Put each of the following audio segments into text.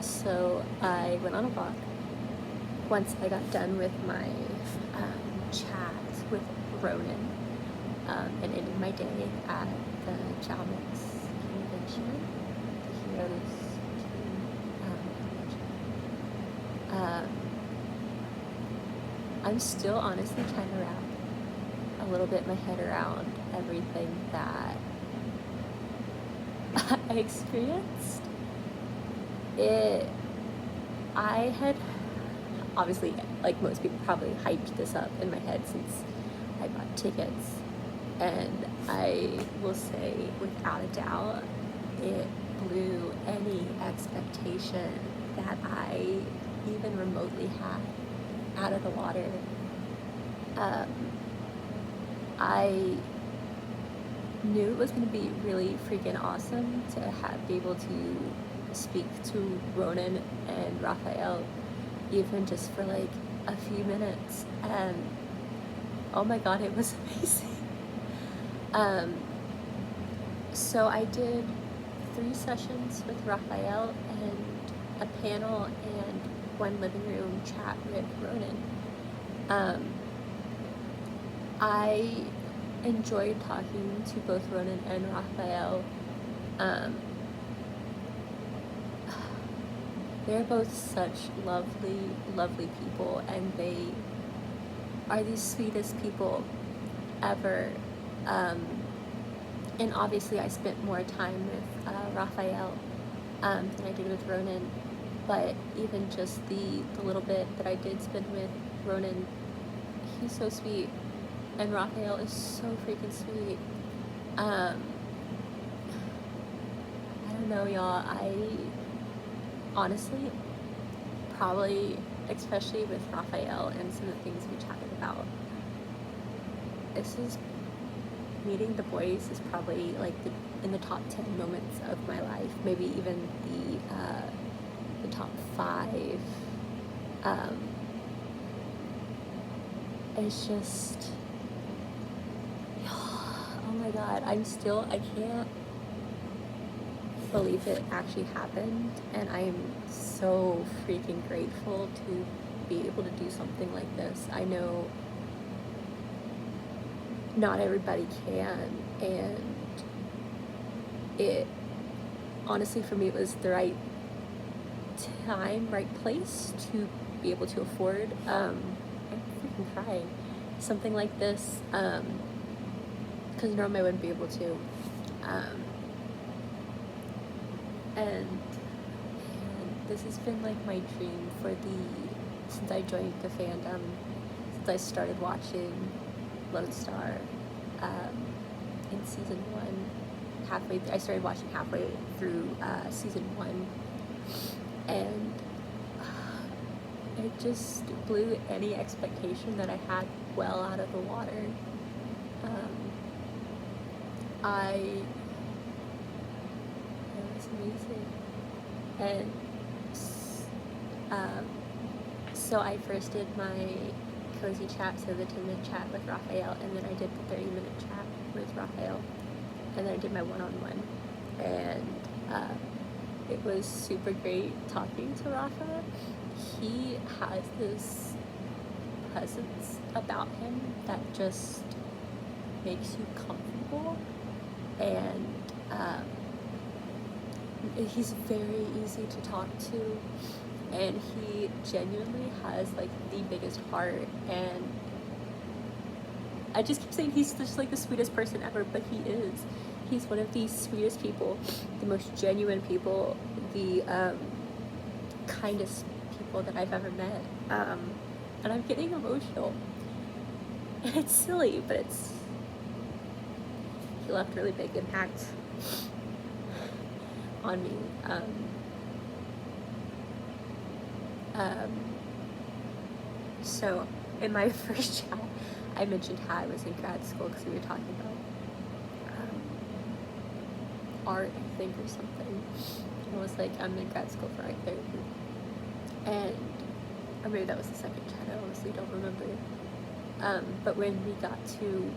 So I went on a walk once I got done with my chat with Ronen and ended my day at the Jalmix convention, the Heroes convention. I'm still honestly trying to wrap a little bit my head around everything that I experienced. I had obviously, like most people, probably hyped this up in my head since I bought tickets, and I will say without a doubt it blew any expectation that I even remotely had out of the water. I knew it was going to be really freaking awesome to be able to speak to Ronen and Rafael, even just for like a few minutes, and oh my god, it was amazing. So I did 3 sessions with Rafael and a panel and 1 living room chat with Ronen. I enjoyed talking to both Ronen and Rafael. They're both such lovely, lovely people, and they are the sweetest people ever. And obviously I spent more time with Rafael than I did with Ronen, but even just the little bit that I did spend with Ronen, he's so sweet, and Rafael is so freaking sweet. I don't know, y'all. I honestly, probably, especially with Rafael and some of the things we chatted about, meeting the boys is probably like in the top 10 moments of my life, maybe even the top 5. It's just, oh my god, I can't believe it actually happened, and I'm so freaking grateful to be able to do something like this. I know not everybody can, and it honestly, for me, it was the right time, right place to be able to afford I'm freaking crying, something like this, because normally I wouldn't be able to, and this has been like my dream since I joined the fandom, since I started watching Lone Star in season 1. I started watching halfway through season 1, and it just blew any expectation that I had well out of the water. It was amazing. And so I first did my cozy chat, so the 10-minute chat with Rafael, and then I did the 30-minute chat with Rafael, and then I did my one-on-one, and it was super great talking to Rafa. He has this presence about him that just makes you comfortable, and he's very easy to talk to, and he genuinely has like the biggest heart, and I just keep saying he's just like the sweetest person ever, but he is. He's one of the sweetest people, the most genuine people, the kindest people that I've ever met, and I'm getting emotional, and it's silly, but he left a really big impact on me. So in my first chat, I mentioned how I was in grad school because we were talking about art, I think, or something. And I was like, I'm in grad school for art therapy. And, or maybe that was the second chat, I honestly don't remember. But when we got to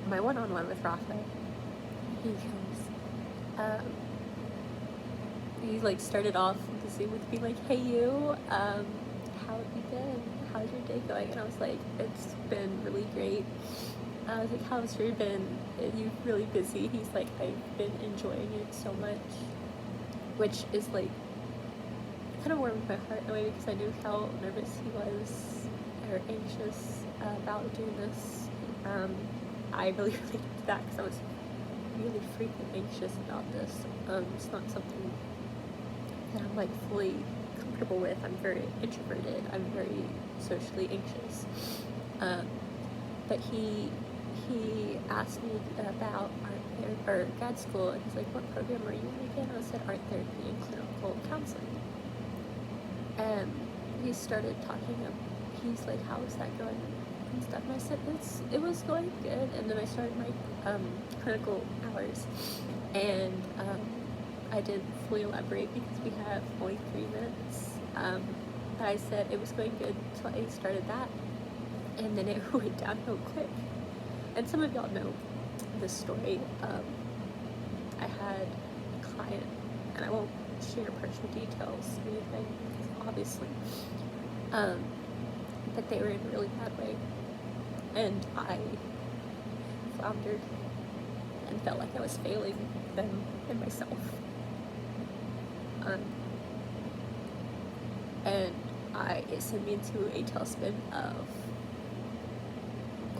my one-on-one with Rafa, he goes, he like started off the Zoom with being like, "Hey you, how have you been? How's your day going?" And I was like, "It's been really great." I was like, "How's your been? Are you really busy?" He's like, "I've been enjoying it so much," which is like kind of warmed my heart in a way, because I knew how nervous he was or anxious about doing this. I really related to that because I was really freaking anxious about this. It's not something that I'm like fully comfortable with. I'm very introverted. I'm very socially anxious. But he asked me about art grad school, and he's like, "What program are you in again?" I said art therapy and clinical counseling. And he started talking. He's like, "How is that going?" and stuff. And I said, it was going good. And then I started my clinical hours, and I didn't fully elaborate because we have only 3 minutes. But I said it was going good until I started that, and then it went downhill quick. And some of y'all know this story. I had a client, and I won't share personal details or anything, obviously, but they were in a really bad way, and I floundered and felt like I was failing them and myself. And it sent me into a tailspin of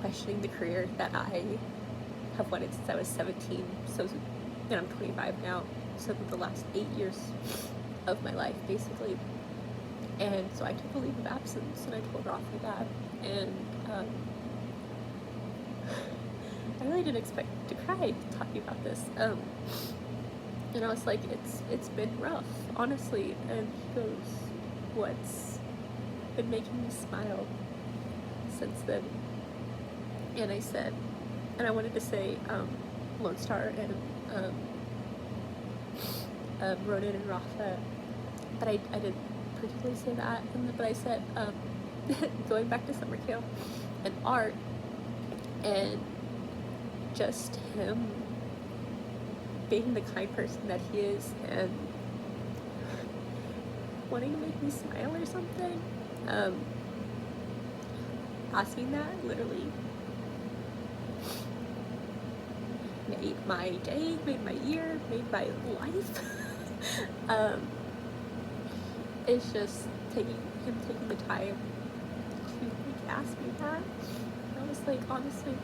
questioning the career that I have wanted since I was 17. So, and I'm 25 now, so the last 8 years of my life, basically. And so I took a leave of absence, and I told Rafael that, and I really didn't expect to cry talking about this. And I was like, it's been rough, honestly. And he goes, "What's been making me smile since then?" And I said, and I wanted to say Lone Star and Ronen and Rafael, but I didn't particularly say that. But I said going back to summer camp and art, and just him being the kind person that he is and wanting to make me smile or something. Asking that literally made my day, made my year, made my life. It's just taking the time to like ask me that. I was like, honestly,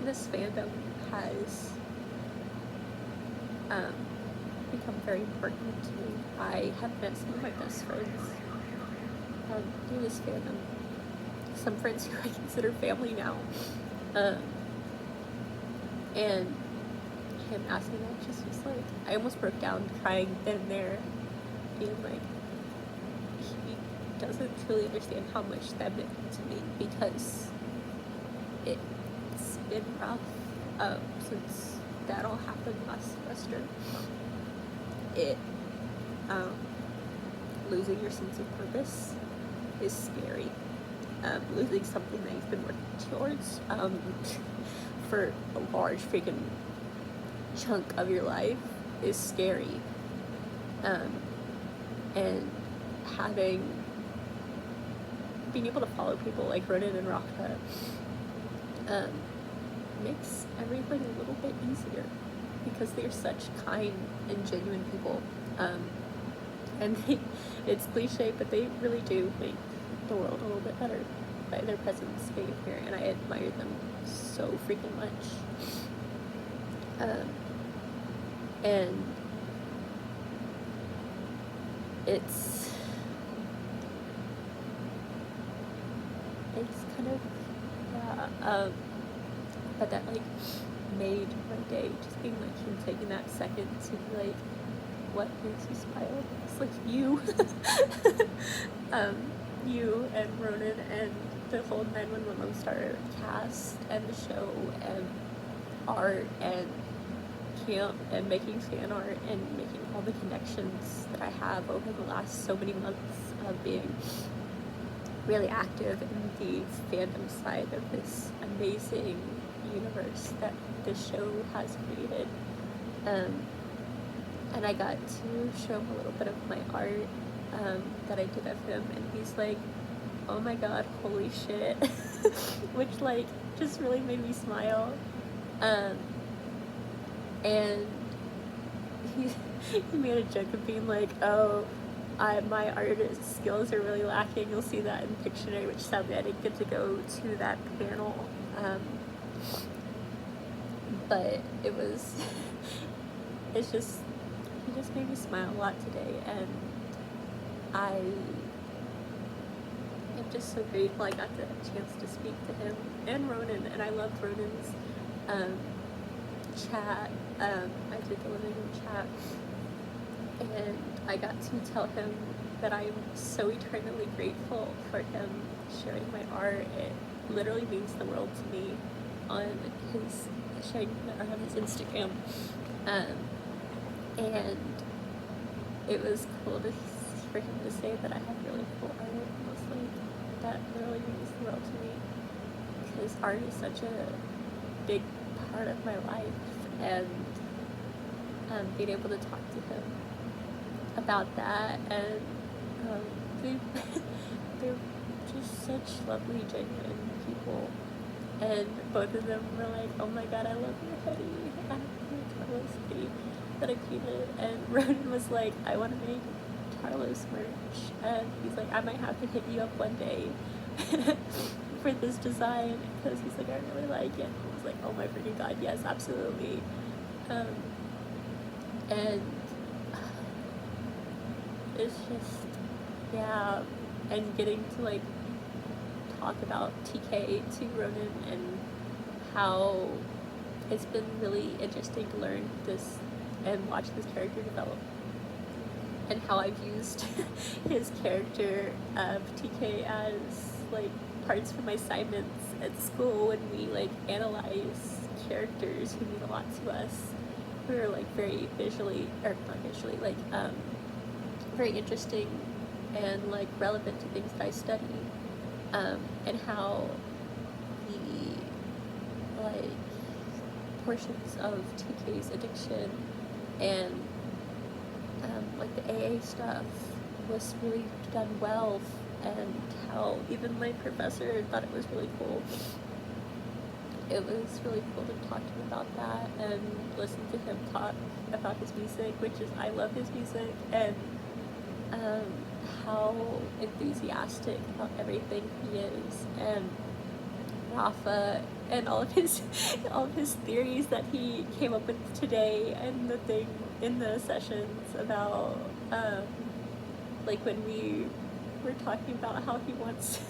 this fandom has become very important to me. I have met some of my best friends through this fandom. Some friends who I consider family now. And him asking that just was like, I almost broke down crying then and there, being like, he doesn't really understand how much that meant to me, because it's been rough since that all happened last semester. Losing your sense of purpose is scary. Losing something that you've been working towards for a large freaking chunk of your life is scary. And being able to follow people like Ronen and Rafael makes everything a little bit easier, because they're such kind and genuine people. And it's cliche, but they really do make the world a little bit better by their presence being here, and I admire them so freaking much. And it's kind of, yeah, but that like made my day, just being like him taking that second to be like, what makes you smile? It's like you. You and Ronen and the whole 911 Lone Star cast and the show and art and camp and making fan art and making all the connections that I have over the last so many months of being really active in the fandom side of this amazing universe that this show has created. and I got to show him a little bit of my art that I did of him, and he's like, oh my god, holy shit, which like just really made me smile. And he made a joke of being like, oh, my artist skills are really lacking. You'll see that in Pictionary, which sadly I didn't get to go to that panel. But it was, it's just, he just made me smile a lot today, and I am just so grateful I got the chance to speak to him and Ronen, and I loved Ronen's chat. I did the living room chat, and I got to tell him that I'm so eternally grateful for him sharing my art. It literally means the world to me on his sharing my art on his Instagram. And it was cool for him to say that I have really cool art. I was like, that literally means the world to me, because art is such a big part of my life, and being able to talk to him about that, and they're just such lovely, genuine people, and both of them were like, oh my god, I love your hoodie, I have your Carlos hoodie that I painted, and Ronen was like, I want to make Carlos merch, and he's like, I might have to hit you up one day for this design, because he's like, I really like it. I was like, oh my freaking god, yes, absolutely. And it's just, yeah, and getting to like talk about TK to Ronen, and how it's been really interesting to learn this and watch this character develop, and how I've used his character of TK as like parts from my assignments at school when we like analyze characters who mean a lot to us, who are like very visually, or not visually, like very interesting and like relevant to things that I study, and how the like portions of TK's addiction and like the AA stuff was really done well, and how even my professor thought it was really cool. It was really cool to talk to him about that and listen to him talk about his music, which is, I love his music, and how enthusiastic about everything he is, and Rafa and all of his theories that he came up with today, and the thing in the sessions about like when we were talking about how he wants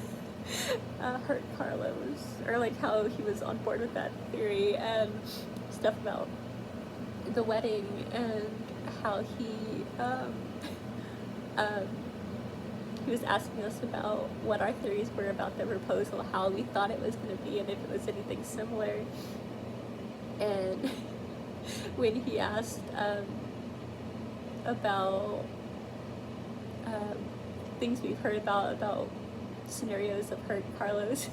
hurt Carlos, or like how he was on board with that theory, and stuff about the wedding, and how he was asking us about what our theories were about the proposal, how we thought it was going to be, and if it was anything similar. And when he asked about things we've heard about scenarios of hurt Carlos,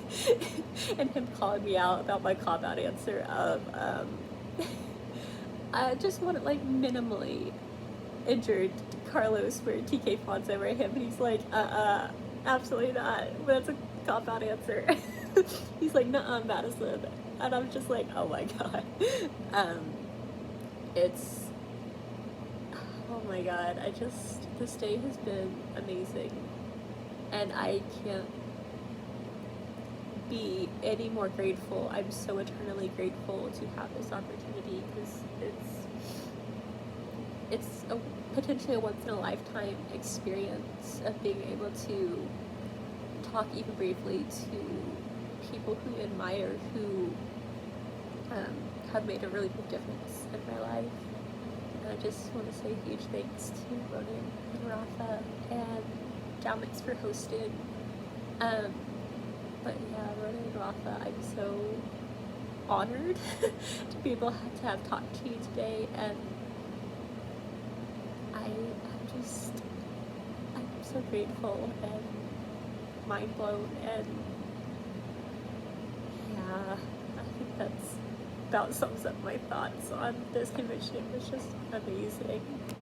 and him calling me out about my cop-out answer of I just want to like minimally injured Carlos where TK fawns over him, and he's like, absolutely not, that's a cop-out answer. He's like, nuh-uh, Madison, and I'm just like, oh my god. It's, oh my god, this day has been amazing, and I can't be any more grateful. I'm so eternally grateful to have this opportunity, because it's a potentially a once-in-a-lifetime experience of being able to talk even briefly to people who admire, who have made a really big difference in my life. And I just want to say huge thanks to Ronen and Rafa and Jamix for hosting. But yeah, Ronen and Rafa, I'm so honored to be able to have talked to you today, and I'm so grateful and mind blown, and yeah, I think that's about sums up my thoughts on this convention. It was just amazing.